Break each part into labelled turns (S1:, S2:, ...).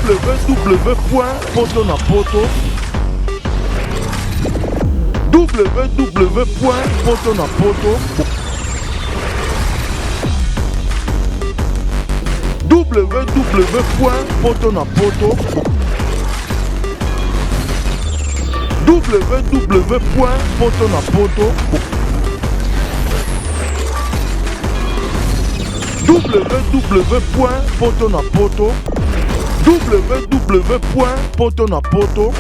S1: www.potonapoto www.potonapoto www.potonapoto www.potonapoto www.potonapoto www.potonapoto www.potonapoto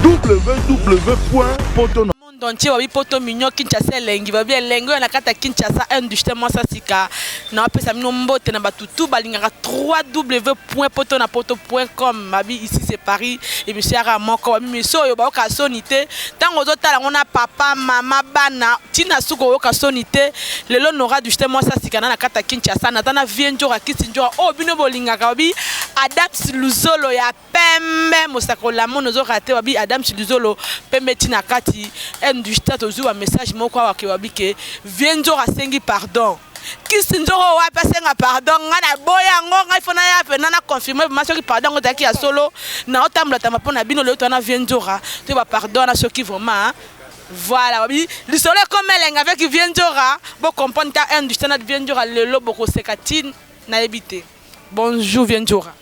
S1: www.potonapoto
S2: Dontier wabi poto mignon Kinshasa lengi wabi lengo na kata Kinshasa un justement ça sika na pesa mino mbote na batutu balingaka www.potonapoto.com mabi ici c'est Paris et monsieur ara moko wabi monsieur yo ba ka sonité tango zotala ngona papa mama bana tina suko yo ka sonité lelo nora justement ça sika na kata Kinshasa na tana vienjo ka kisinjo o bino bolingaka wabi Adams Luzolo ya pembe mosakola mono zo raté wabi Adams Luzolo pembe tina kati du stade aux message moko wa kewabike vienzo rasengi pardon kisinjoro wa pasenga pardon ngana boya ngonga ifona ya pena na confirmer ma soki pardon ngotaki ya solo na otambla tama pona bino le to na vienzora te ba pardon na soki vraiment voilà wabi lisolo comme elenga avec vienzora bo comprendre ta un du stade vienzora le lobo ko sekatine na ebité bonjour vienzora.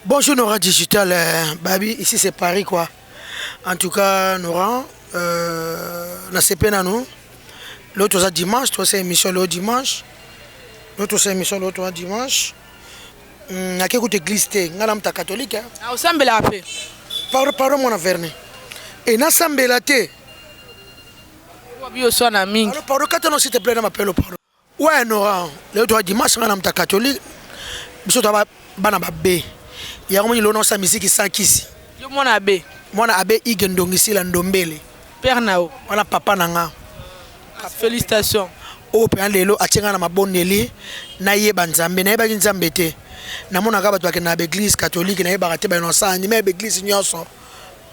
S3: Bonjour Nora Digital babi ici c'est Paris quoi. En tout cas Nora na sepena nous l'autre c'est dimanche toi c'est émission le dimanche l'autre c'est émission l'autre dimanche na ke écoute église te ngala mta catholique
S2: ah osambela pe
S3: pardon mon averne et na sambela te
S2: wabi osona mingi
S3: alors pardon quand s'il te plaît na m'appelle pardon ouais Nora l'autre dimanche ngala mta catholique biso to bana ba be ya ko moni sa musique sans kisi
S2: yo mona be
S3: mwana abe igendongisi la ndombele
S2: père nao
S3: wana papa nanga
S2: félicitations
S3: o pe lelo atinga na mabondeli na yeba nzambe na yeba nzambe te na mona ka bato na église catholique na yeba te ba no sa ni mais église nyonso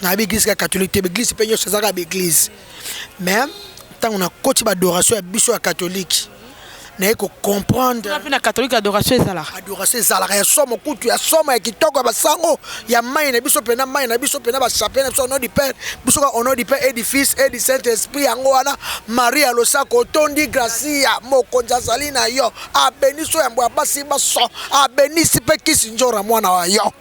S3: na église catholique te église pe nyonso zaka église mais tant on a coach adoration ya biso ya catholique na eko comprendre
S2: na catholique adoration ezala
S3: ya somo kutu ya somo ya kitoko ya basango ya mai na biso pena mai na biso pena ba chapelle biso ono di père biso ka ono di père et du fils et du saint esprit yango wana Maria losako tondi gracia mokonza salina yo abeniso ya mbwa basi baso abenisi pe kisinjora mwana wa yo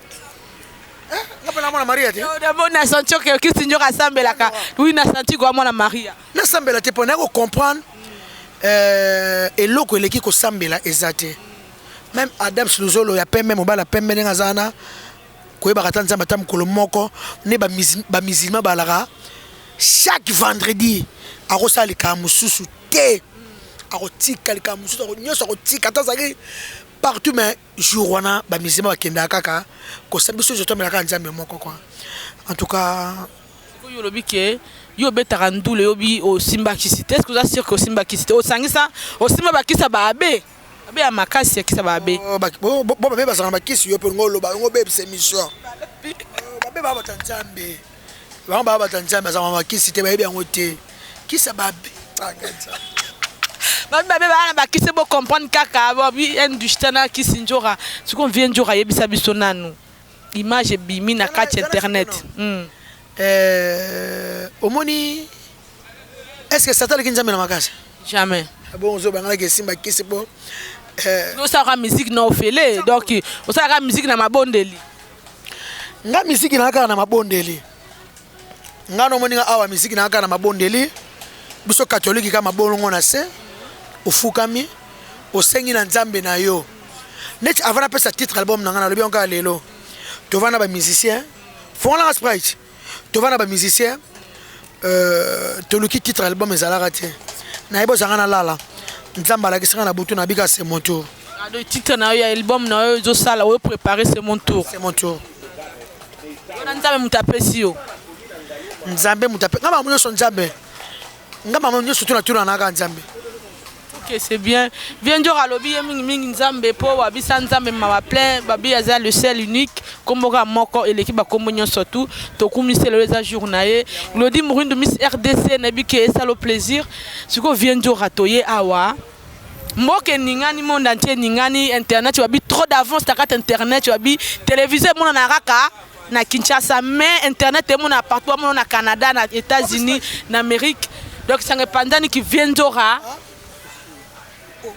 S3: ngapela mwana Maria te
S2: yo d'abord na senti que kisinjora sambelaka oui na senti kwa mwana Maria
S3: na sambela te pona ko comprendre et loko eleki ko sambela ezate même Adam Luzolo ya pembe mobala pembe nenga zana koyeba katanza matam kolomoko ne ba musulman balara chaque vendredi akosali ka mususu te akotika ka mususu akonyoso akotika tazaki partout mais jour wana ba musulman bakenda kaka ko sambiso je tombe ka nzambe moko quoi en tout cas
S2: ko yolobike yo betaka ndule yobi o simba kisite est-ce que vous êtes sûr que simba kisite o sangisa o simba bakisa babe abe ya makasi ya kisa babe
S3: bo babe basanga bakisi yo pe ngolo ba ngo bebe c'est mission babe ba batanzambe ba batanzambe basanga bakisi te babe yango te kisa babe
S2: babe bana bakise bo comprendre kaka bobi industana kisinjora ce qu'on vient njora yebisa biso nanu image bimi na kati internet
S3: omoni est-ce que Satan kinza mena makasi
S2: jamais
S3: bon zo bangala ke simba kisi po
S2: no sa musique na ofele donc o sa musique na mabondeli
S3: nga musique na kaka na mabondeli nga no moni nga awa musique na kaka na mabondeli biso catholique ka mabolongo na se ofukami osengi na nzambe na yo net avant pesa titre album na nga na lobi onka lelo to vana ba musicien fona la sprite to vana ba musicien to luki titre album ezalaka te na ibo zanga na lala nzamba la kisanga na butu na bika c'est mon tour
S2: le titre na yo album na yo zo sala o préparer c'est mon tour on nzambe mutapesi yo
S3: nzambe mutape ngama munyo so nzambe ngama munyo so tuna tuna na ka nzambe
S2: OK Ok, c'est bien. Viens dire à l'obi, mingi nzambe po wabisa nzambe ma plein, babi aza le seul unique, comme moko et l'équipe a communion surtout. Tokumi c'est le journée. Glody Mourindo Miss RDC nabi que ça le plaisir. Ce que vient dire à toyer awa. Mboke ningani monde entier ningani internet, tu as trop d'avance ta carte internet, tu as télévisé mon naraka. Na Kinshasa, mais internet est mon partout, mon na Canada, na États-Unis, na Amérique. Donc c'est un pandani qui vient d'Ora. Bon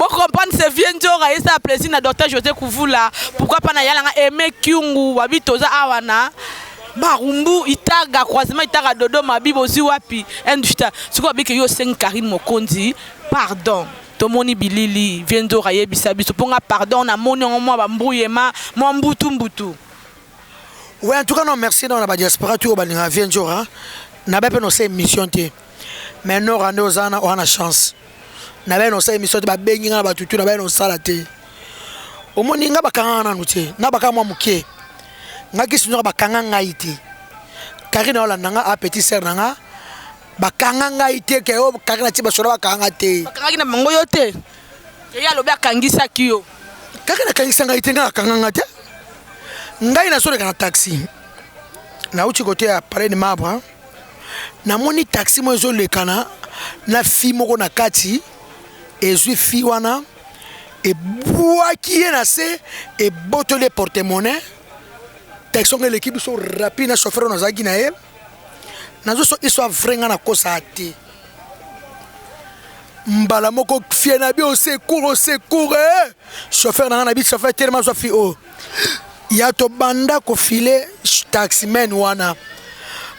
S2: comprendre c'est vient d'Ora et ça plaisir na docteur José Kouvoula. Pourquoi pas na yalanga Aimé Kyungu wabitoza awana. Barumbu itaga croisement itaga dodo mabibo ziwapi. Endusta. Ce qu'on dit que yo sen Karim Mokonzi. Pardon. Tomoni bilili viendo raye bisabiso ponga pardon na moni moi bambuyema moi mbutu.
S3: Ouais, en tout cas non merci dans la diaspora tout balinga viendo ha na ba pe no se émission te mais no rando zana on a chance na ba no se émission te ba bengi na ba tutu na ba no sala te o moni nga bakanga na nuti na baka mwa muke nga kisinyo bakanga ngaiti karina ola nanga a petit sœur nanga bakanga ngaiti ke o karina ti basora bakanga te
S2: bakanga na bango yote ya lobe akangisa kiyo
S3: karina kangisa ngaiti nga kanga ngate ngai na solo kana taxi na uchi côté ya paré de marbre na moni taxi mo zo lekana na fi moko na kati ezui fi wana e boaki na se e botole porte-monnaie taxi ngé l'équipe so rapide na chauffeur na zaki na e na zo so iso vrenga na kosa ate mbala moko fie na bi au secours chauffeur na bi chauffeur tellement so fi o ya to banda ko filer taximan wana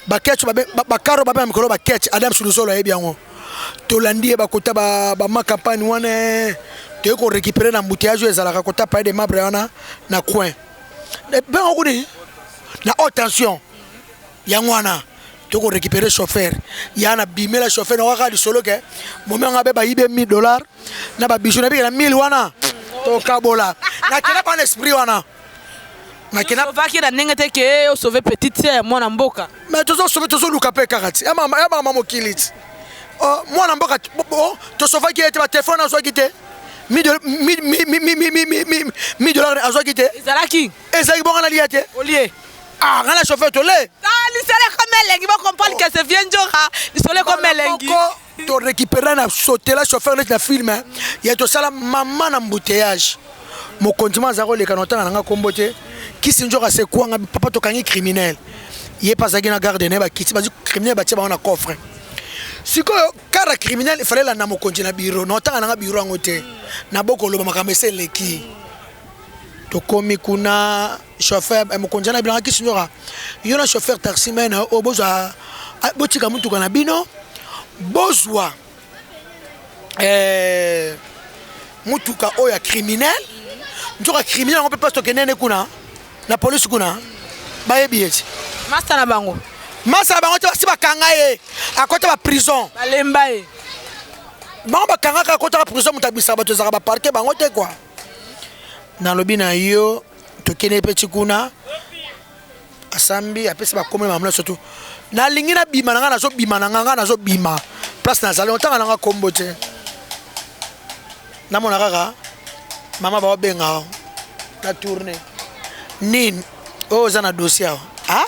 S3: baketch bakaro ba mikolo baketch Adam Sulusolo yebi yango to landi ba kota ba ma campagne wana te ko récupérer na embouteillage ezalaka kota pa de mabre wana na coin ben okuni na haute tension yango wana te ko récupérer chauffeur yana bimela chauffeur na waka di solo ke moment ngabe ba yibe $1000 na ba bijou na bi na 1000 wana to kabola na kena pas l'esprit wana na kena
S2: va ki na nengete ke o sauver petite sœur moi na mboka
S3: mais tozo sauver tozo luka pe karati ya mama mokiliti moi na mboka to sauver ki ete ba téléphone azo kité $1000 azo kité ezaki bonga na liate
S2: olie
S3: ah ngala chauffeur to le
S2: l'isole comme elengi va comprendre que c'est bien njora l'isole comme elengi
S3: to récupérer na sauter la chauffeur na film ya to sala mama na embouteillage mo continue zako le kanota nga kombote kisi njora se kwanga papa to kangi criminel yé pas na garde ne ba kiti ba criminel ba tia ba na coffre siko kara criminel il fallait la na mo continue na bureau no tanga na bureau ngote na boko lo makambe se leki to komi kuna chauffeur mo continue na bilan kisi njora yona chauffeur taxi man o boza botika mutu kana bino bozwa mutuka oya criminel njora criminel on peut pas stocker nene kuna na police kuna bayebi eti
S2: master na bango
S3: te basi bakanga ye akota ba prison
S2: balemba ye
S3: bango bakanga ka akota ba prison mutabisa bato zaka ba parquet bango te quoi na lobi na yo tokene petit kuna asambi apesi ba komela mamla surtout na lingi na bima nanga nazo bima nanga nazo bima place na zali otanga nanga kombo te na mona kaka mama ba benga na tourner nin o zana dossier ah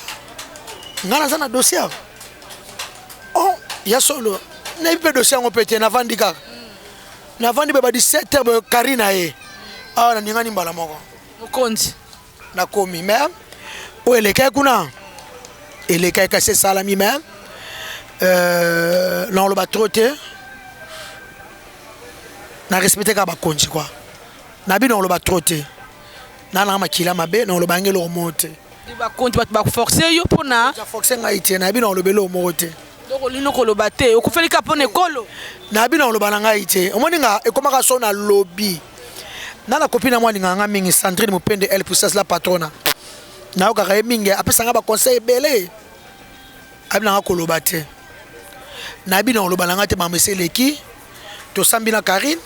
S3: ngana zana dossier oh ya solo na ipe dossier ngo pete na vandi kaka na vandi ba 17h karina e ah na ngani mbala moko
S2: mokonzi
S3: na komi même o eleka kuna eleka ka se salami même non le ba trotter na respecter ka ba konji quoi na bi non le ba trotter na na makila mabe non le bangelo monte
S2: ba konti ba forcer yo pona
S3: ja forcer ngai tie na bi non le belo monte
S2: donc lino ko lo bate o ku feli ka pona ekolo
S3: na bi non le bana ngai tie o moni nga e koma ka so na lobby na la copine moi nga mingi Sandrine Mupende elle puissance la patrona na o ka mingi apesa nga ba conseil belé abi na ko lo bate na bi non le bana ngate ba meseleki to sambi na Karine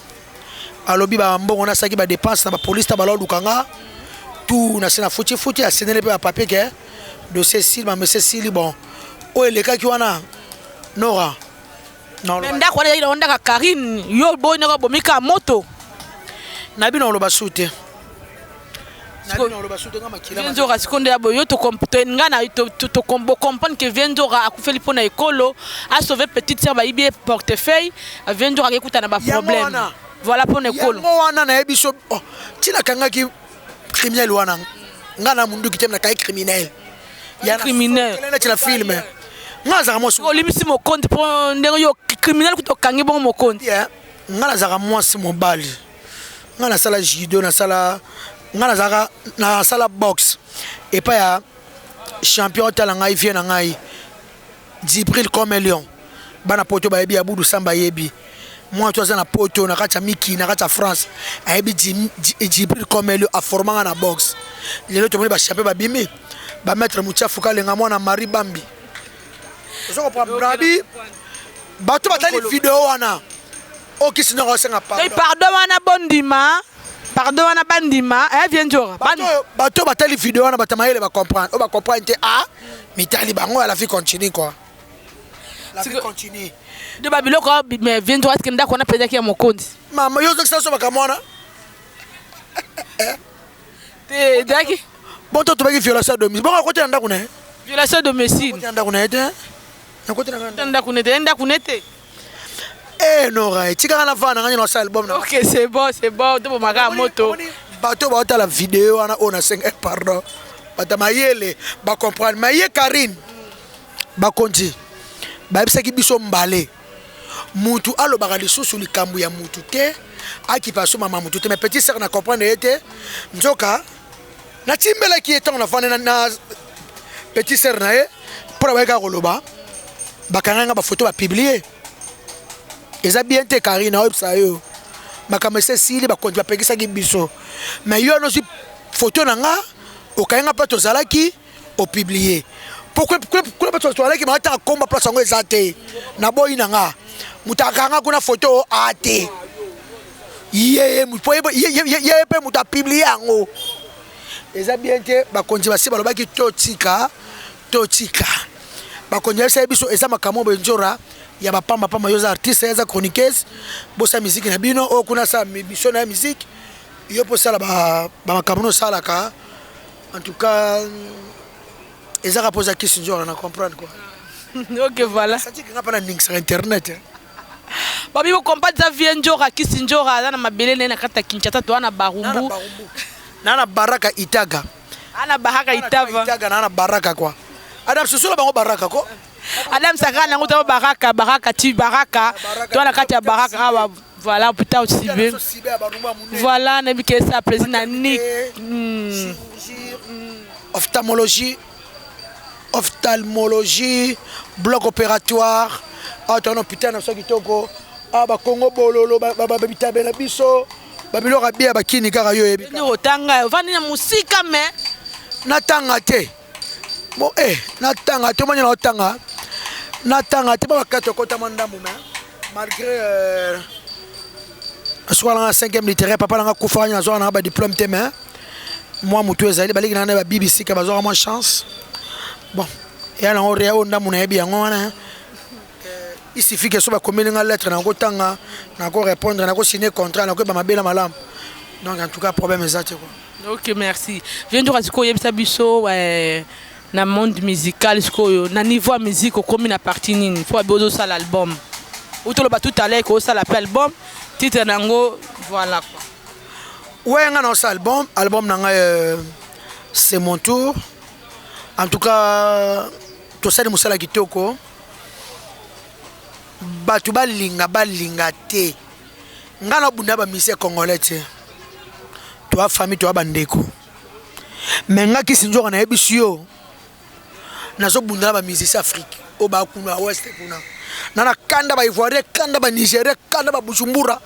S3: alobi ba mbongo na saki ba dépense na ba police ta ba lo lukanga tout na sena futi a sénélé pe papier que dossier sil ma monsieur sil bon o eleka ki wana Nora. Non,
S2: mais ndako wana ina ndaka Karine yo boy nako bomika moto
S3: nabi na loba sute
S2: Vienzora sikonde ya boyo to ngana to comprendre que Vienzora a coufé pour na école a sauvé petite sœur ba ibi portefeuille Vienzora écoute na ba problème voilà pour l'école
S3: mo wana na ebiso tina kanga ki criminel wana ngana mundu kitem na kai criminel
S2: ya criminel
S3: na tina film ngaza mo
S2: so limisi mo compte pour ndenge yo criminel ko to kangi bon mo compte
S3: ngana za mo si mo bali ngana sala judo na sala ngana za na sala box et pas ya champion talanga vient na ngai Djibril comme lion bana poto ba yebi abudu samba yebi moi toi na poto na kata miki na kata France ayebi Djibril comme lion a formanga na box lelo to moni ba champion ba bimi ba mettre muchafu kalenga mwana Marie Bambi zo ko brabi bato batali vidéo wana o kisino ko senga pa
S2: pardon wana bondima pardon wana bandima Vienzora
S3: bato batali vidéo wana batamayele ba comprendre o ba comprendre ah mitali bango la vie continue quoi la vie continue
S2: de babiloko mais Vienzora est-ce que ndako na pesa kia mokonzi
S3: mama yo zokisa so bakamona
S2: te daki
S3: bon to baki violation de domicile bon côté ndako ne
S2: violation de domicile
S3: côté ndako ne te na côté
S2: ndako nete
S3: eh Nora tika na vana ngani na sa album na
S2: OK c'est bon to bomaka moto
S3: bato ba la vidéo wana on a 5 pardon batamayele ba comprendre maye Karine ba konti ba bisaki biso mbale mutu alobaka lisusu likambu ya mutu te akipa so mama mutu te mais petit sœur na comprendre ete nzoka na timbela ki etant na vana na petit sœur na ye pour ba ka koloba bakanga ba photo ba publier eza bien te Karine na websa yo makamese sili ba konti ba pekisa ki biso mais yo no si photo nanga o kanga pa to zalaki o publier pourquoi pas to zalaki ma ta komba place ngo ezate na boyi nanga mutakanga kuna photo ate ye pe muta publier ngo eza bien te ba konti ba si ba lobaki totika ba konti sa biso eza makamo Vienzora ya ba pamba yoza artiste ya chroniqueuse bosa musique na bino o kuna sa biso na musique yo po sala ba makamuno sala ka en tout cas eza ka poser question genre na comprendre quoi
S2: OK voilà
S3: ça dit que ngapa na link sur internet
S2: babi ko kompatza Vienzora kisinjora na mabele na kata Kinshasa to na barumbu
S3: na baraka itaga
S2: ana baraka
S3: itaga na baraka quoi adam susula bango baraka ko
S2: Adam Sakana ngota baraka ti baraka to na kati ya baraka voilà putain aussi bien voilà na bike ça président Nick ophtalmologie
S3: bloc opératoire attends putain na soki toko ba Congo bololo ba bitabela biso ba biloko bia ba kini kaka yo yebi
S2: ni otanga vani na musika mais
S3: natanga te bon natanga te manya na otanga natanga te ba kato kota mandambu mais malgré soit la 5e littéraire papa nga kufanya na zo na ba diplôme te mais moi mutu ezali baliki na ba BBC ka bazo moins chance bon et alors on réa ndamu na yebi yango wana il suffit que so ba komeli nga lettre na kotanga na ko répondre na ko signer contrat na ko ba mabela malam donc en tout cas problème ezate quoi.
S2: OK merci Vienzora siko yebisa biso na monde musical siko na niveau ya musique okomi na partie nini faut bozo sala album ou to lo ba tout à l'heure ko sala album titre nango voilà quoi
S3: ouais nga na sala album nanga c'est mon tour en tout cas to sali musala kitoko batu balinga te nga na bunda ba mise congolais te to a famille to a bandeko mais nga kisinjora na yebisi yo nazo bunda ba musicien Afrique o ba kuna west kuna nana kanda ba Ivoire kanda ba Nigeria kanda ba Bujumbura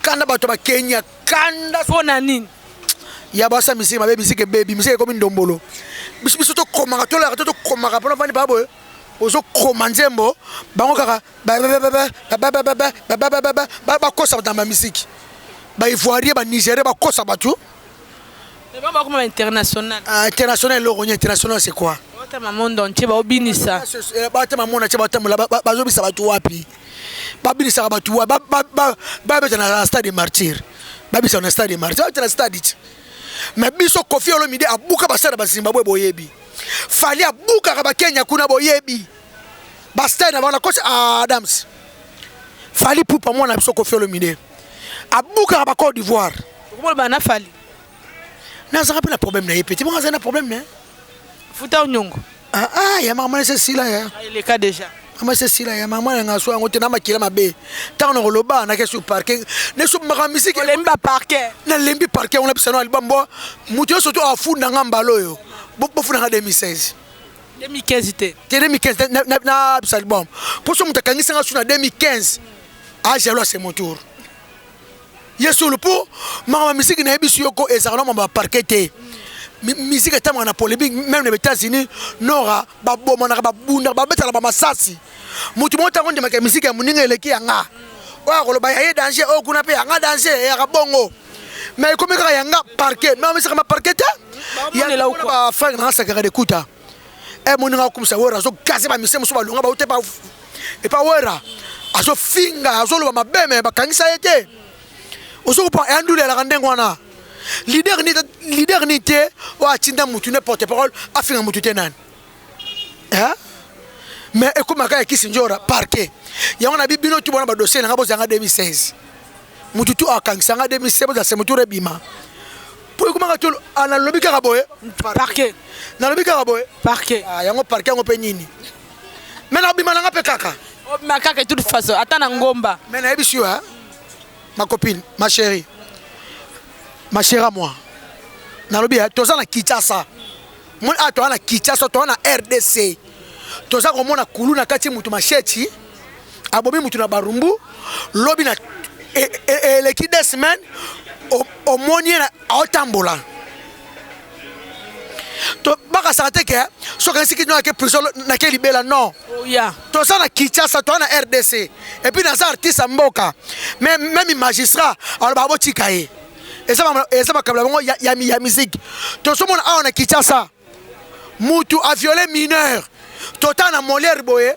S3: kanda ba to ba Kenya kanda
S2: fona nini
S3: ya ba sa musique ma musique baby musique comme ndombolo biso to komanga to la to komanga pona vani babo ozo komanzembo bango kaka ba kosa dans ma musique ba Ivoire ba Nigeria ba kosa ba tout
S2: c'est pas comme international
S3: international le international c'est quoi
S2: Bota mamondo nche ba obinisa.
S3: Bata mamona che bata mula bazobisa batu wapi. Babinisa batu wa babeta na stade martyr. Babisa na stade martyr. Babeta na stade. Mais biso Koffi Olomide abuka basara ba Zimbabwe boyebi. Fali abuka ba Kenya kuna boyebi. Basta na bana coach Adams. Fali pupa mwana biso Koffi Olomide. Abuka ba Côte d'Ivoire.
S2: Comment ba na Fali?
S3: Na za rappela problème na yepeti. Bon za na problème né?
S2: Futa Onyongo.
S3: Ya maman c'est sila ya.
S2: Il est cas déjà.
S3: Maman c'est sila ya maman nga so ngote na makila mabe. Tant on loba na ke sur parking. Ne so maka musique
S2: Lemba parquet.
S3: Na lembi parquet on a bisano albambo. Mutu surtout afunda ngambalo yo. Bo funa 2016.
S2: 2015 te.
S3: 2015 na album. Pour ça mutakangisa nga suna 2015. Ah j'ai c'est mon tour. Yesu le pour ma musique na bisu yoko ezarano ma parquet. Musique est tellement polémique même les États-Unis nora ba bomona ba bunda ba betala ba masasi mutu mota konde maka musique ya muninga eleki yanga wa koloba ya danger o kuna pe yanga danger ya bongo mais comme ka yanga parquet mais musique ma parquet ya la ba fa na sakara de kuta e muninga kumsa wora zo kaze ba mise muso ba lunga ba utepa e pa wora azo finga azo lo ba mabeme ba kangisa yete ozo pa andule la kandengwana leader ni te wa tinda mutu ne porte parole afinga mutu tenan hein mais ekoma ka kisinjora parquet ya wana bibino tu bona ba dossier na boza 2016 mutu tu akangisa 2016 boza se mutu rebima pour ekoma ka to ana lobi ka boye
S2: Parquet.
S3: na lobi ka boye
S2: Parquet.
S3: yango parquet ngo pe nini mais na bima na pe kaka
S2: O makaka de toute façon atana ngomba.
S3: mais na ebisu hein ma copine ma chérie ma chère à moi nalobi toza na Kinshasa mon ato na Kinshasa to na RDC toza ko mona kulu na kati mutu macheti abomi mutu na barumbu lobi na le ki des semaines au monier na otambola to baka sante ke so kan sikino ke prison na ke libela non
S2: Oh ya.
S3: toza na Kinshasa to na RDC et puis na za artiste mboka même magistrat alors ba botika ye eza makabla bango ya musique tosomona awa na Kinshasa mutu a violé mineur tota na Molière boye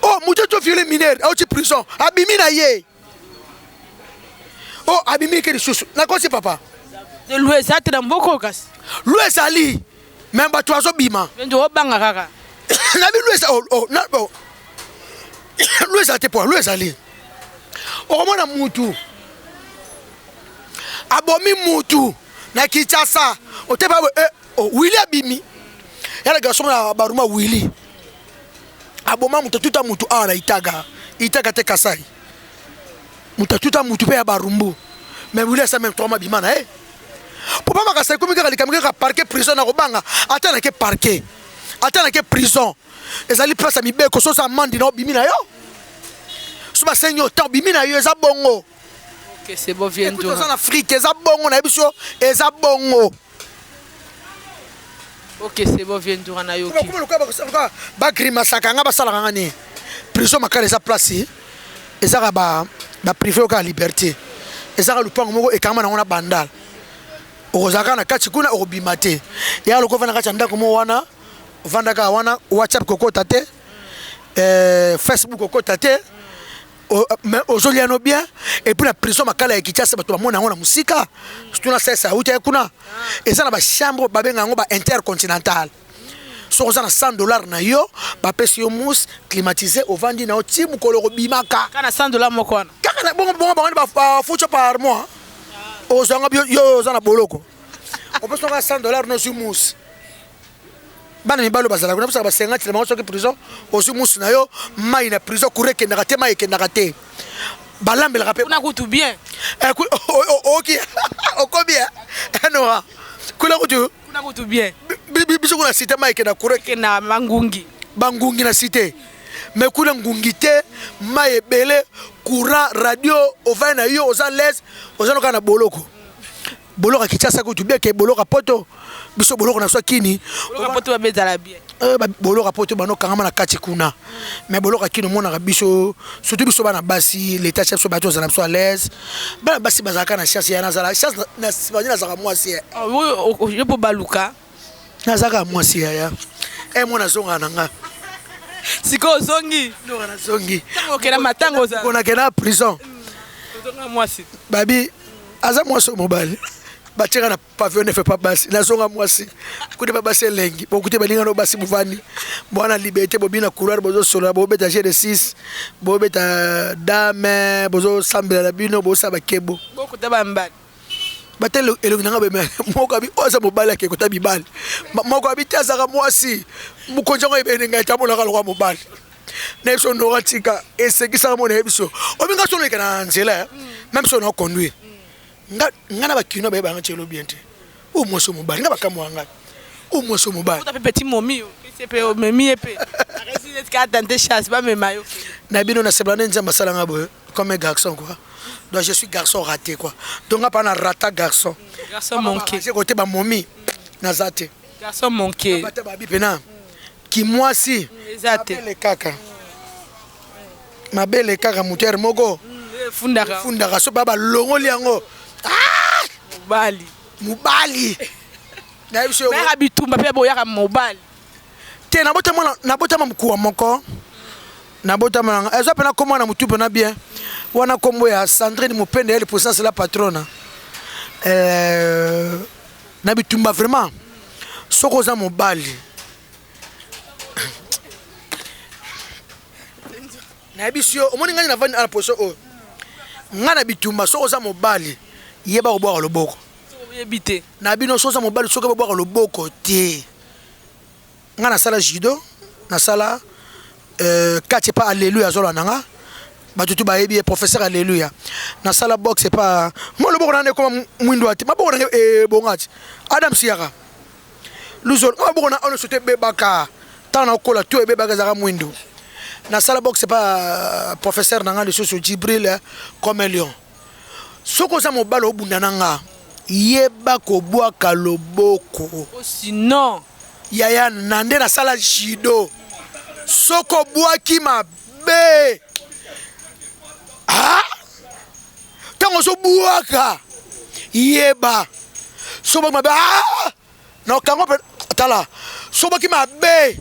S3: oh mutu to violé mineur auti prison abimi na ye oh abimi ke lisusu na kosi papa
S2: De l'ouest ça te mboko kas.
S3: l'ouest ali même bato azobima
S2: Ndio obanga kaka.
S3: na bi l'ouest oh na oh l'ouest ate po l'ouest ali oh mona mutu abomi mutu na Kinshasa otepa Willy abimi yala garçon na baruma Willy aboma mutu tuta mutu ana itaga te Kasai mutu tuta mutu pe ya barumbu mais Willy ça même trois ma bimana papa makasa komi ka likamika parquet prison na kobanga atana ke parquet atana ke prison ezali place mibeko so sa mandi na bimina yo suba senyo ta bimina yo eza bongo.
S2: Ok, c'est bon, viens
S3: tout en Afrique, eza bongo na biso, eza bongo.
S2: Ok, c'est bon, viens tour na yoki.
S3: Ba grimasaka nga basala ngani. Prison makala eza place. Eza ba privé au liberté. Eza lupango moko ekama na ngona bandal. Okozaka na kati kuna okobimate. Ya loko vana kati ndako mo wana. Vandaka wana WhatsApp kokota te. Facebook kokota te. Mais aujourd'hui on bien et puis la prison makala ya Kinshasa bato bamona ngona musika tuna sesa uta kuna eza na ba chambre babenga ngo ba intercontinental so za na $100 na yo ba pesi yo mousse climatisé au vandi na oti mukolo ko bimaka
S2: kana $100 moko wana
S3: kaka na bongo ba fucho par mois o zanga yo za na boloko on peut songa $100 no sur mousse bana mibalo bazala kuna ba 50 le soki prison osu musu na yo mai na prison kureke na kate mai ke na kate balambe la rapé
S2: kuna kutu bien
S3: OK oko bien no kuna kutu
S2: bien
S3: biso kuna cité mai ke na kureke
S2: na mangungi
S3: bangungi na cité mais kuna ngungi te mai ebele courant radio ova na yo oza les oza na boloko boloko Kinshasa kutu bien ke boloko poto biso boloko na so kini
S2: boloko poto ba bezala bien
S3: boloko poto bano kangama na kati kuna mais boloko kini mona biso surtout biso bana basi l'état chef so bato za na so à l'aise bana basi bazaka na chance ya na zala chance na sibani na zaka mwasi
S2: oui je peux baluka
S3: na zaka mwasi ya mwana zonga na nga
S2: siko zongi
S3: zonga na zongi
S2: tango kena matango za
S3: kona kena prison
S2: zonga mwasi
S3: babi aza mwasi mobali batiaka na pavillon ne fait pas basi nazonga mwasi kuti babasi elengi bokuti balingana basi buvani bwana liberté bobina couloir bozo sola bobeta g de 6 bobeta dame bozo sambela la bino bosa bakebo
S2: bokuta bambali
S3: batelo elongi nanga beme moko abi oza mobali ake kota bibali moko abi tazaka mwasi mukonjango ebene ngai tamola kalwa mobali na so no ratika esekisa mo na biso obinga so no kana nzela même so no conduire nga ba kino ba banga chelo biente o moso mobali nga bakamwa nga o moso mobali
S2: ota petit momi o pe o memi epe arrêtez d'être qu'à tenter chasse pas même mayo
S3: na bino na seblane nzamba sala nga boye comme un garçon quoi donc je suis garçon raté quoi donc nga pas na rata garçon
S2: manqué
S3: c'est côté ba momi na zate
S2: garçon manqué
S3: bata ba bi pena ki moi si
S2: ezate
S3: le kaka mabele kaka mutere moko
S2: fundaka
S3: so baba longoli yango mobali na biso
S2: mera bitumba pe boyaka mobali
S3: te na botama mkuwa moko na botama ezo pena komona na mutu pena bien wana kombo ya Sandrine Mupende elle pour ça c'est la patronne na bitumba vraiment soko za mobali na biso omoni ngani na vandi ala poso o ngana bitumba soko za mobali yeba ko boka loboko
S2: yebite
S3: na bino soza mobali soka boka loboko te ngana sala judo na sala kache pa alléluia zola nanga batutu ba yebi professeur alléluia na sala boxe pa mo loboko na ne comme mwindo ati maboko na bongati Adam Siaka luzol maboko na ono sote bebaka tana kola to bebaka zaka mwindo na sala boxe pa professeur nanga le soso Jibril comme un lion soko za mobali obunda nanga yeba ko bwaka loboko
S2: sinon
S3: yaya nande na sala judo soko bwaki mabe tango so bwaka yeba so bwaki mabe na kango tala so bwaki mabe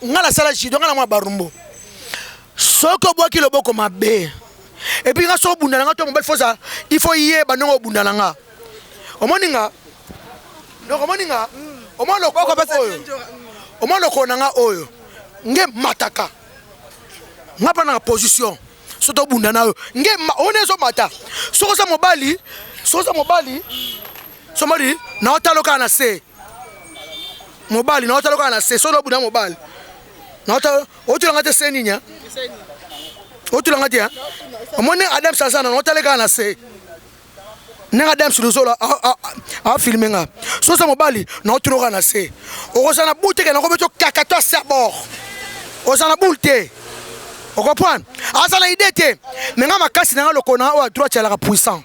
S3: ngala sala judo ngala mwa barumbo soko bwaki loboko mabe et puis nga so bunda nga to mobile fosa il faut yeba ndongo bunda nga omoninga donc omoninga omolo ko pesa omolo ko nga oyo nge mataka ngapa na position so to bunda na yo nge onezo mata so za mobali so mari na otaloka na se mobali na otaloka na se so do bunda mobali na otulanga te seninya otulanga te omone Adam Sazana na otaleka na se na Adam Suluzola a filmer nga so sa mobali na otuloka na se okosana buteke na kobeto kakato sabor osana bulte o comprendre asala idée te mais nga makasi na loko na o droit ya la puissant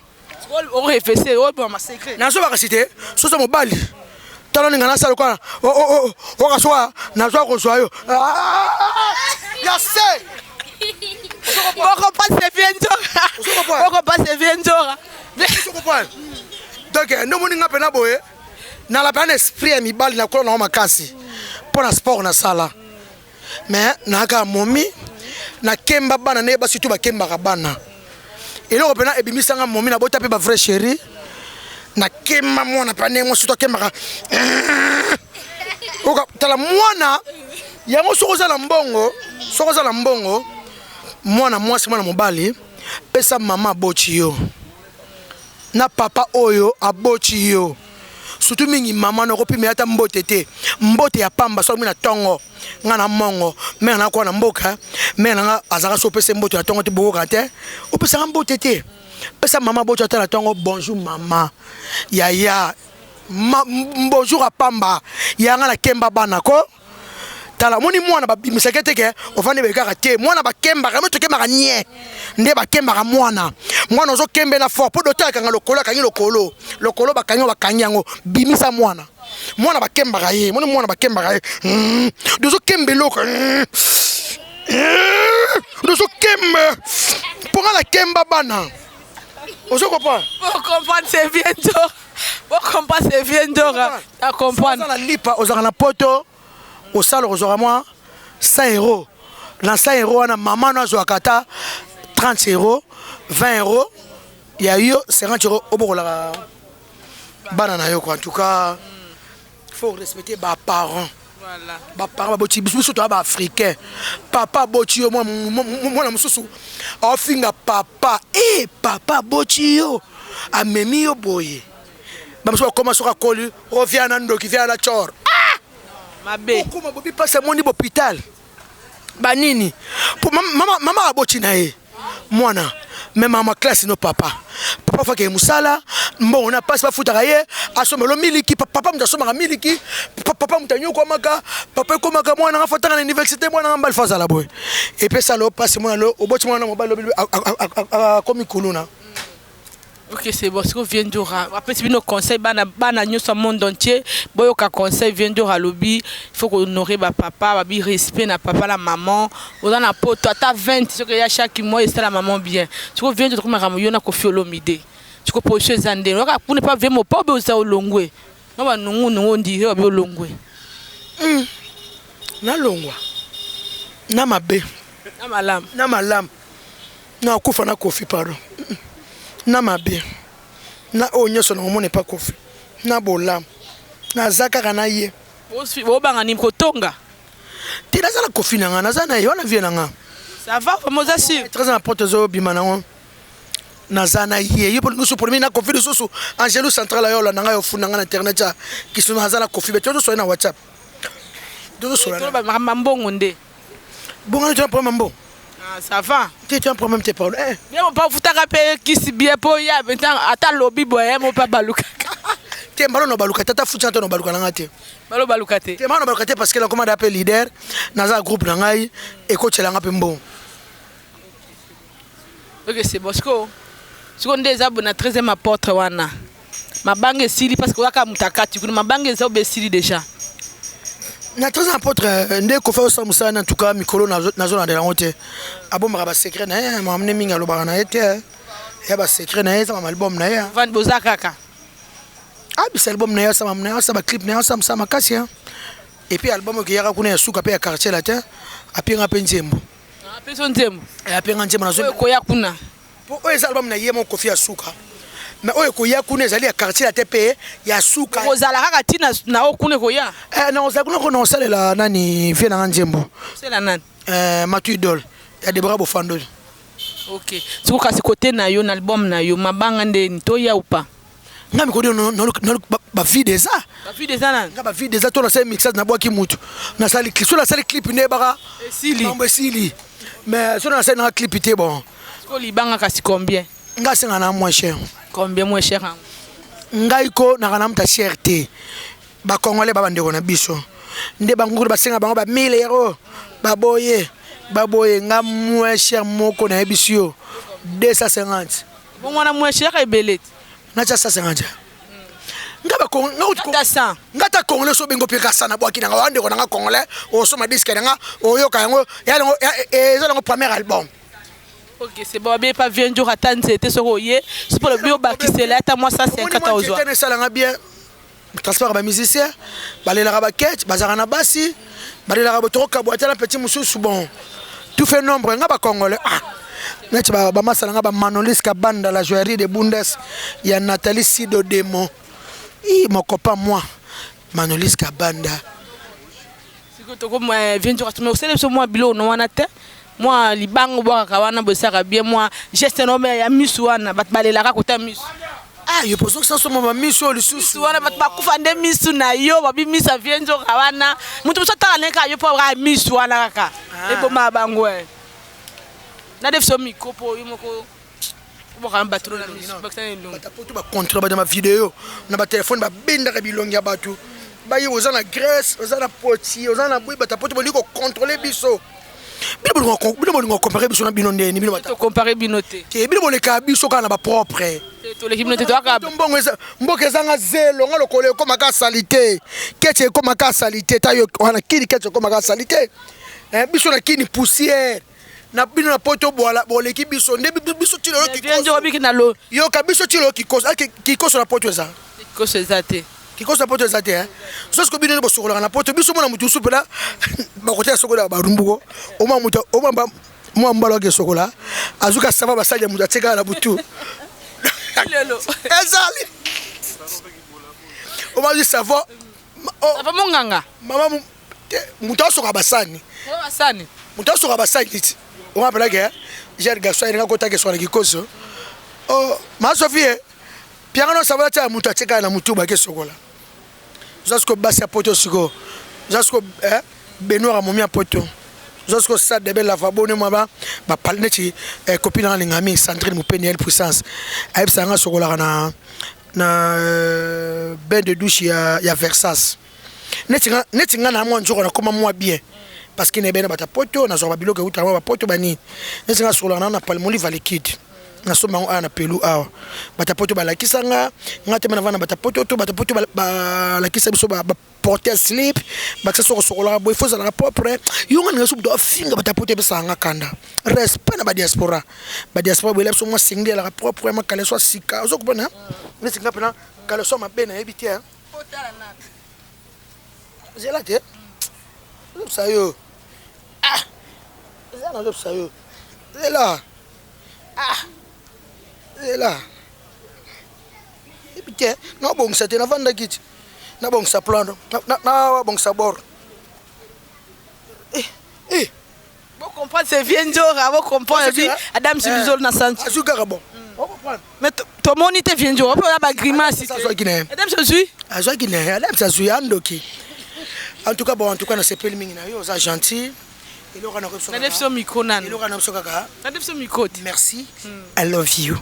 S2: o refese o ba ma secret
S3: na so ba kasite so sa mobali talo ninga na sala kwa o kaswa na zo ko soyo ya se
S2: Boko passe viendora. Boko passe viendora.
S3: Donc no moni nga pena boye na la pena esprit mi bali na ko na makasi pour na sport na sala mais na ka momi na kemba bana ne ba surtout ba kemba ka bana eloko pena ebimisa nga momi na bota pe ba vrai chéri na kemba mwana pane mo surtout kemba ka oka tala mwana yango soko za la mbongo mwana mwasi mwana mobali pesa mama bochi yo na papa oyo abochi yo surtout mingi mama no kopimi ata mbote te mbote ya pamba so mina tongo ngana mongo me na kwa na mboka me na azaka so pesa mbote ya tongo te boka te o pesa mbote te pesa mama bochi ata na tongo bonjour mama yaya bonjour a pamba ya ngana kemba bana ko tala moni mwana ba bimisakete ke ofane be kaka te mwana ba kemba ka moto kemba ka nye nde ba kemba ka mwana ozo kembe na fort po doteur ka lokolo ka lokolo ba kanyi yango bimisa mwana ba kemba ka ye moni mwana ba kemba ka ye dozo kembe loko dozo kembe pour la kemba bana ozo comprendre
S2: pour comprendre c'est bientôt pour comprendre c'est bientôt à comprendre
S3: na lipa ozaka na poto au sale ozwaka mwa 100 euros na 100 euros wana mama no azwaka ata 30 euros 20 euros ya yo 50 euros obokolaka bana na yo quoi. En tout cas il faut respecter ba parents.
S2: Voilà.
S3: Ba parents boti biso to ba africain. Papa boti yo mwana mususu ofinga papa papa boti yo amemi yo boye. Ba mususu koma soka koli revient na ndoki vient na chor.
S2: Mabe.
S3: Comment bobi passe mon hôpital. Banini. Pour maman aboti na ye. Mwana même ma classe no papa fa ke musala bon na passe pas futa ye asomelo miliki papa mtasoma miliki papa mtanyo kwa maka papa ko maka mwana ngafata na université mwana ngambal faza la boy et puis ça lo passe mwana lo oboti mwana mobile comme kuluna.
S2: Ok, c'est bon, ce que vient de après si nos conseils bana nyoso monde entier boyo ka conseil vient de lobby il faut honorer ba papa ba bi respect na papa la maman on a poto ata 20 ce que ya chaque mois et ça la maman bien ce que vient de comme ramoyo na Koffi Olomide ce que pour chez Zande on pour ne pas vraiment pas besoin au longwe non ba nungu nungu ndi au longwe
S3: na longwa na mabe na malam na kufa na Koffi pardon na mabe na onyoso na omone pa Koffi na bolam na zaka na ye
S2: bo banga ni kotonga
S3: ti na zala Koffi na nga na zana ye wana vie na nga
S2: ça va vraiment ça sûr
S3: très important zo bima na ngo na zana ye yo pour premier na Koffi susu Angelo central yo la nga yo funa nga na internet ya kisu na zala Koffi beto so na WhatsApp do so la
S2: ba mambongo nde
S3: bonga tu prends mambo.
S2: Ça va.
S3: Tu as un problème, tu parles.
S2: Bien, on peut vous taper qui si bien pour y a maintenant à lobby boy, mon pas baluka.
S3: Tu es malon no baluka, tu as foutu no baluka ngate.
S2: Malo balukate.
S3: Tu es malon baluka parce que la commande appelle leader dans un groupe nangai et coach la ngape mbon.
S2: OK, c'est Bosco. Ce qu'on des abonnés na 13e apôtre wana. Mabange sili parce que waka mutakati, kuna mabange za obesili déjà.
S3: Na très apôtre ndé ko fa osamusa en tout cas mikolo na zona de la honte abomaka ba secret na ye mamne minga lo bana ete ya ba secret na ye sama album na ye
S2: Van Bozakaka
S3: bisa album na ye sama na sa ba clip na ye sama makasi et puis album ki yaka kuna ya suka pe ya quartier la te apinga pe nzembo
S2: apeso nzembo
S3: apinga nzembo na zo
S2: ko ya kuna
S3: po o album na ye mon Koffi ya suka mais oyo ko ya kuna ezali ya quartier la te pe ya suka
S2: ozala kaka tina na okune ko ya
S3: na ozala kuna ko na osalela nani vie na nzembo
S2: c'est la nani
S3: Matu Idol ya Debra Bofandoli.
S2: OK siko kasi côté na yo na album na yo mabanga nde nto ya upa
S3: ngami ko no ba vie des ça
S2: ba vie des ana
S3: ba vie des to na sa mixage na boaki mutu na sali clip so na sali clip ne baka
S2: esili
S3: mambo esili mais so na sali na clip te bon
S2: ko libanga kasi combien
S3: nga senga na moins cher
S2: combien moins cher
S3: ngai ko na kana mta cherté ba congolais ba bandeko na biso nde banguru ba senga bango ba 1000 euros ba boye nga moins cher moko na ebisio 250
S2: bon wana moins cher ka belete
S3: na cha 150 ngaba ko ngata congolais so bengo pika sana boaki na wande ko na congolais o so ma disque na oyoka yango ya ngo premier album.
S2: OK, c'est bon, bien pas vient du ratan c'était ce royer, c'est pour le bio ba qui c'est là ta moi ça 54 euros.
S3: Tu ça nga bien. Transfert ba musicien, ba le la ba ketch, ba zara na basi, ba le la ba to ka boîte la petit mususu bon. Tout fait nombre nga ba congolais. Net ba masala nga ba Manolis Kabanda la joaillerie de Bundes, il y a Nathalie Sido Demo. Mon copain moi, Manolis Kabanda.
S2: C'est que to comme vient du ratan mais c'est le moi bilo no wana te. Moi libango bwaka wana bosaka bien moi geste no me ya misu wana bat balelaka kota misu
S3: yo poso ça so mama misu lisusu
S2: wana bat bakufa nde misu na yo babi misa vienzo kawana mutu so tala neka yo po ga misu wana kaka eboma bango na def so mikopo yo moko boka batro na misu bakana ndongo
S3: batapoto ba contrôle ba dans ma vidéo na ba téléphone ba benda ka bilongi ya batu ba yo ozana Grèce ozana Poti ozana bui batapoto ba liko contrôler biso. Bino bo comparer biso na bino ndeni bino
S2: to comparer binoté
S3: ke bino bo le ka biso kana ba propre
S2: to l'équipe noté to aka
S3: mbongo ezanga zelo ngalo kole ko maka salité keche ko maka salité ta yo wana kini keche ko maka salité biso na kini poussière na bino na poto bola bo l'équipe biso nde biso tilo ki
S2: ko biki na lo
S3: yo ka biso tilo ki ko na poto eza
S2: ko se zate
S3: kikosa poto ezate hein sosko bino bo sokola na poto biso mona mutu supela ba kote sokola ba rumbuko oma mutu oma ba moi mbalo ke sokola azuka sava basali mutu ateka na butu
S2: lelo
S3: ezali oma di savo
S2: ça va mon nganga
S3: mama mutu soka basani
S2: basani
S3: mutu soka basani titi oma pela ke j'ai garçon il ngakota ke sola kikoso oh ma Sophie piano sava ta mutu ateka na mutu ba ke sokola Zasko basi poto siko Zasko Benoît momi poto Zasko sa de belle lavabo ne moi ba parler ci copine en ngami Sandrine Mupeniel puissance ayeb sanga sokola na bain de douche ya Versace netinga na moi njoko na koma moi bien parce que ne bena bata poto na zo ba biloko uta ba poto bani netinga sokola na palmoli va liquide na soma na pelu awa batapoto balakisanga ngate mena vana batapoto to batapoto balakisa biso ba porter slip bakisa soko sokola boy faut ça propre yonga nga subu do finga batapoto besanga kanda respect na ba diaspora boy so mo singli la propre ma kale so sika zo ko na ni singa pena kale so ma bena ebiti hein potala na zelate ça yo ah zana ça yo là ah et là et puis non bon ça te na vanda kit na bon ça plan na bon ça bord
S2: bon comprendre c'est Vienjora bon comprendre bi Adam Siluzol na santi
S3: azuka bon on comprendre
S2: mais to monite Vienjora on ba grimace
S3: ça soit guinéen
S2: Adam Siluzol
S3: azwa guinéen Adam Siluzol andoki en tout cas na sepel mingi na yo ça gentil. Merci. I love you.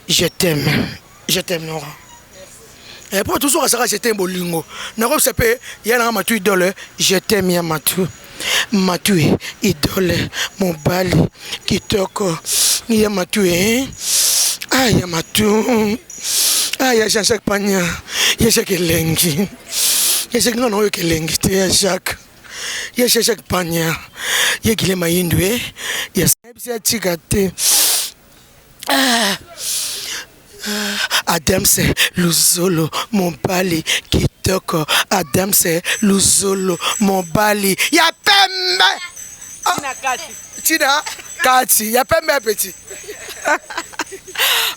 S3: Je t'aime. Je t'aime, Nora. Et pour tout ça, je t'aime, Bolingo. Nora, c'est pas, il y a un matou idole. Je t'aime, ya matou. Matou idole. Mon bali. Kitoko. Ya matou, hein. Ah, ya matou. Ah, ya Jean-Jacques Pagna. Ya Jacques Lengi. Ya Jacques Nono Kelengi. Ya Jacques. Ya Jacques Pagna. Ya Guilema Indwe. Ya Sabia Tigate. Adamse Luzolo Mombali Kitoko Adamse Luzolo Mombali ya pembe Tina Kati ya pembe petit.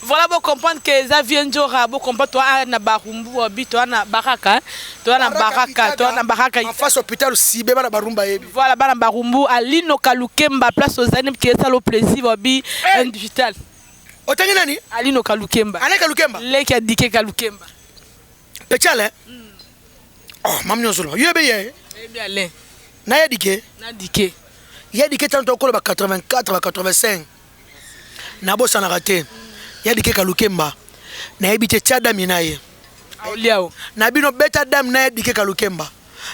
S2: Voilà, vous comprenez que ça vient de vous comprendre toi na barumbu toi na baraka toi na baraka
S3: en face hôpital Sibé na barumba yebi
S2: voilà bana barumbu Alino Kalukemba place aux animes qui est ça le plaisir obi digital
S3: otangi nani
S2: Alino Kalukemba
S3: Ale Kalukemba
S2: leki adike Kalukemba
S3: petale oh mam nyozolo yebe ye
S2: ale
S3: na yadike yadike tanto ko ba 84 ba 85 na bossa na raté yadike Kalukemba na yebite chada minaye
S2: auliao
S3: na bino beta dam na yadike Kalukemba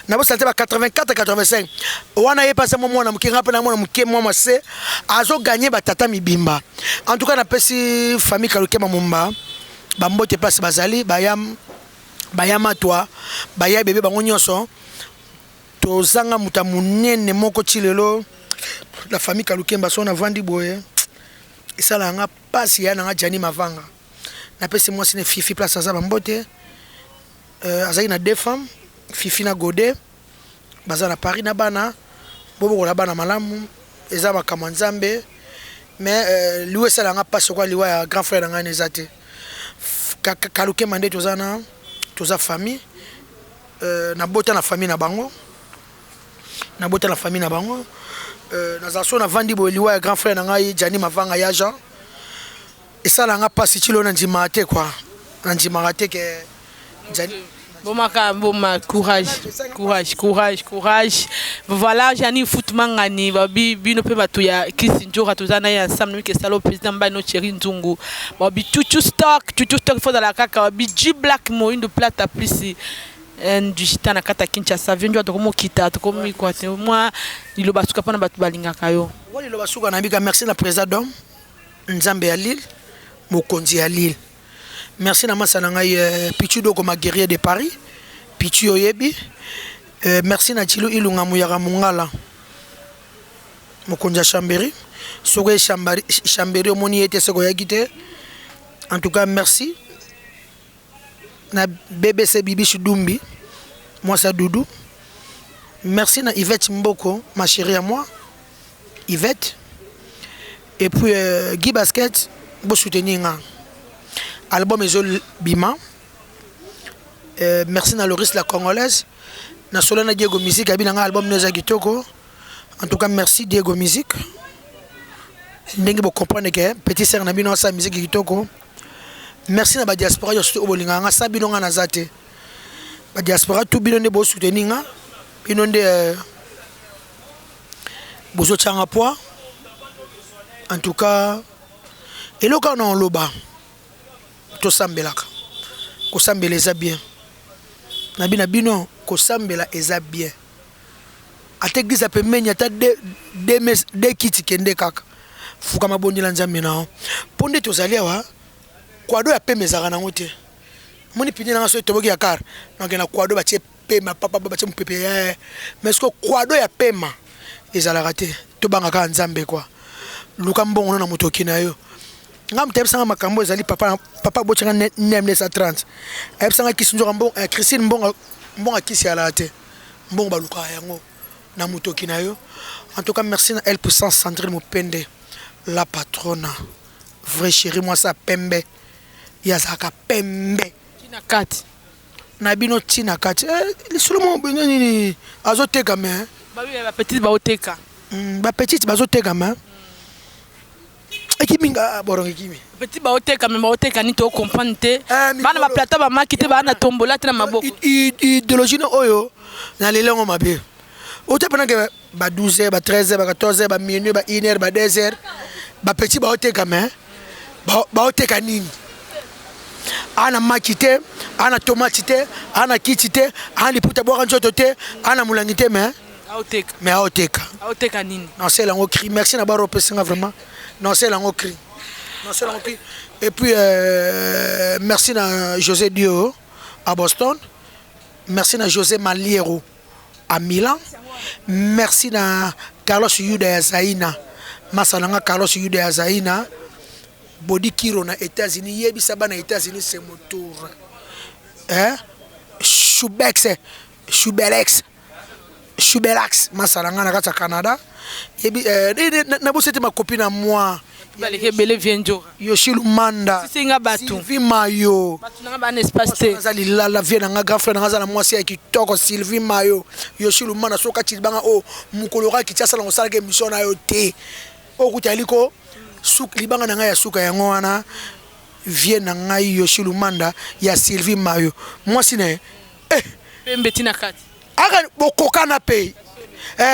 S3: na bossa ba 84 85 wana ye passe mo mwana mukinga pe na mwana muke mwa se azo gagner ba tata mibimba en tout cas na pesi famille Kalukemba mumba ba mbote passe bazali bayama toi baya bébé bango nyonso to zanga muta munene moko chilelo la famille Kalukemba so na vandi boye isala nga pasi ya nga jani mavanga na pesi moi sine fifi place za bambote azali na deux femmes fifi na Godé baza na Paris na bana bobo ko la bana malamu eza makama nzambe mais liwe sala nga pasi kwa liwa ya grand frère nga nezate Kalukemba nde tozana toza famille na bota na famille na bango na so na vandi bo liwa ya grand frère na ngai jani mavanga ya Jean esala nga pasi chilo na ndima te quoi na ndima te ke jani
S2: Boma courage voilà Jani Footmangani babi bino pe batu ya Kisinjora tozana ya ensemble que salo président Mbano Chéri Nzungu babi tutu stock faut dans la kaka babi G Black mo une de plate à plus digital na kata Kinshasa vient de komo kita to komi quoi moi il basuka pana batu balingaka yo
S3: wali lo basuka na bika merci la président Nzambe ya Lille mokonzi ya Lille. Merci na masa na ngai Pichu Doko ma guerrier de Paris Pichu Oyebi merci na Chilo Ilunga Muyara Mungala mokonja Chambéry soko Chambéry omoni ete soko yakite en tout cas merci na BBC Bibi Chudumbi, moi ça Doudou. Merci na Yvette Mboko, ma chérie à moi. Yvette. Et puis Guy Basket, pour soutenir album Ezol Bima. Merci na Loris la Congolaise. Na Solana Diego Music, abina album Neza Kitoko. En tout cas, merci Diego Music. Ndenge bo comprendre que petit sœur na bino sa musique Kitoko. Merci na ba diaspora yo soto obolinga nga sabino nga na zate. Ba diaspora tout bino ne bo soutenir nga. Bino nde bozo tchanga poa. En tout cas, et le cas non loba, to sambelaka, ko sambela eza bien. Na bino ko sambela eza bien. Ate église pe menya ta de kiti kende kaka. Fuka mabondi la nzambe na. Ponde to zalia wa, kwado ya pe mezaka na ngote. Moni pini na so toboki ya kar. Na ngena kwado ba tie pema papa ba tie mpepe ya. Mais ce kwado ya pema ezala raté. To banga ka nzambe quoi. Luka mbongo na motoki na yo ngam tebsanga makambo ezali papa bochanga nem 30 ebsanga kisinjo mbongo Christine mbongo kisi ala te mbongo baluka yango na motoki na yo. En tout cas merci na elle puissance Sandrine Mopende la patronne vrai chérie moi ça pembe yazaka pembe
S2: tina kati
S3: na bino tina kati seulement nini azoteka mais
S2: ba petite ba oteka
S3: ba petite bazoteka mais ekiminga borongo ekimi
S2: petit ba oteka mais ba oteka ni to comprendre te bana ba plateau ba makite ba na tombola te na maboko
S3: idéologie oyo na lelengo mabe ote pendant que ba 12h ba 13h ba 14h ba minuit ba 1h ba 2h ba petit ba oteka mais ba oteka nini ana makite ana tomate te ana kiti te ana liputa boka njoto te ana mulangi te mais
S2: aoteka nini
S3: non c'est lango cri merci na ba repesinga vraiment non c'est lango cri non c'est lango cri et puis merci na José Dio à Boston, merci na José Maliero à Milan, merci na Carlos Yuda Zaina masalanga Carlos Yuda Zaina Body Kiro na États-Unis yebisa ba na États-Unis c'est mon tour Shubelax masalanga na kata Canada yebi na bosete ma copine à moi
S2: baleke bele vienjo
S3: Yoshilu Manda
S2: singa batu
S3: Sylvie Mayo
S2: batu nga ba espace te
S3: nazali la vie na nga girlfriend nga za na mwasi ya kitoko Sylvie Mayo Yoshilu Manda soka tibanga o mukolora kitasa la osala ke mission na yo te okutaliko suk libanga na nga ya suka yango wana vie na nga Yoshilu Manda ya Sylvie Mayo mwasi ne
S2: pembe tina kati
S3: aka bokoka na pay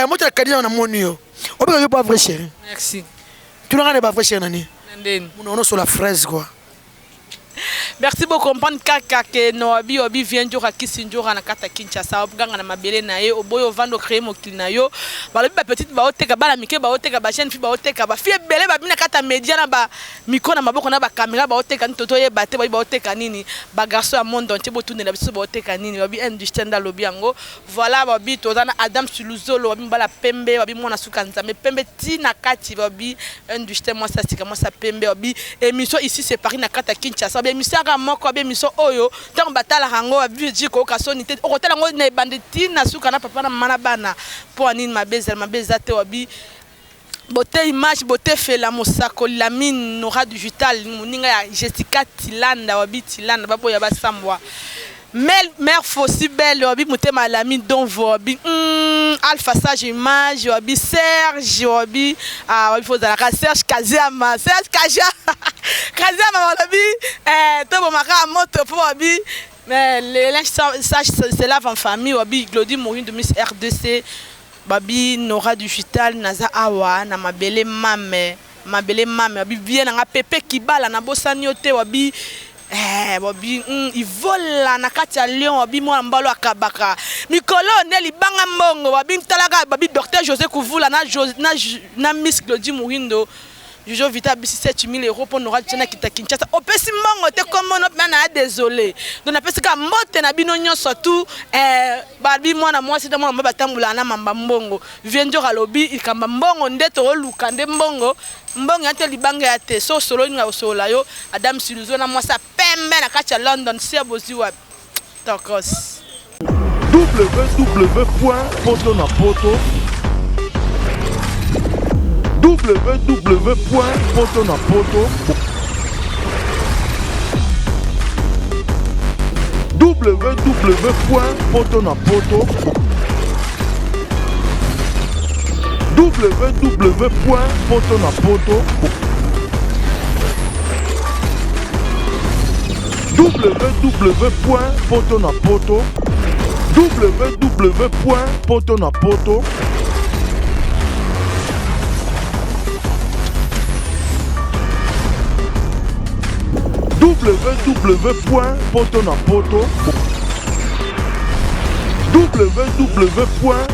S3: moto la kadina na monio obika yo pas vrai chéri
S2: merci
S3: tu n'as pas vrai chéri nani
S2: ndeni
S3: on sur la fraise quoi.
S2: Merci beaucoup comprendre kaka ke no obi vient joka kisinjora na kata Kinshasa obganga na mabele na ye oboyo vando créer mokili na yo balobi ba petite ba oteka bana mike ba oteka ba jeune fille ba oteka ba fille bele ba bina kata media na ba micro na maboko na ba caméra ba oteka ntoto ye ba te ba oteka nini ba garçon ya monde entier bo tunela biso ba oteka nini ba bi industrie nda lobi yango voilà ba bi tozana Adam Suluzolo ba bi mbala pembe ba bi mona suka nzambe pembe tina kati ba bi industrie moi ça sika moi ça pembe ba bi émission ici c'est Paris na kata Kinshasa émission moko be miso oyo tant batala rango abiji ko kasoni te okotala ngo na banditi na suka na papa na mama bana po anini mabeza te wabi beauté image beauté fait la mosako la mine Nora digital muninga ya Jessica Tilanda wabi Tilanda babo ya basambwa mère Fossi belle wabi mutema la mine don wabi Alpha Sage image wabi Serge wabi wabi fozala ka Serge Kaziama Kaziama wabi to bomaka moto po wabi mais les Sage c'est là en famille wabi Glody Morin de Miss RDC babi Nora digital naza awa na mabele mame wabi bien nga pepe kibala na bosani yote wabi wabi il vole na kati ya Lyon wabi mwana mbalo akabaka mikolo ne libanga mbongo wabi talaka wabi docteur José Kouvula na Miss Glody Mourindo Jojo Vita bisi 7000 € pour Nora tena kita Kinshasa opesi mbongo te comme on na désolé donc na pesika mote na bino nyonso surtout Barbie mwana mwasi te mwana batambula na mamba mbongo vienjo kalobi ikamba mbongo nde to luka nde mbongo yate libanga ya te so solo nga osola yo Adam Siluzo na mwasa pembe na kacha London si abozi wa tokos
S1: www.potonapoto www.potonapoto www.potonapoto www.potonapoto www.potonapoto www.potonapoto www.potonapoto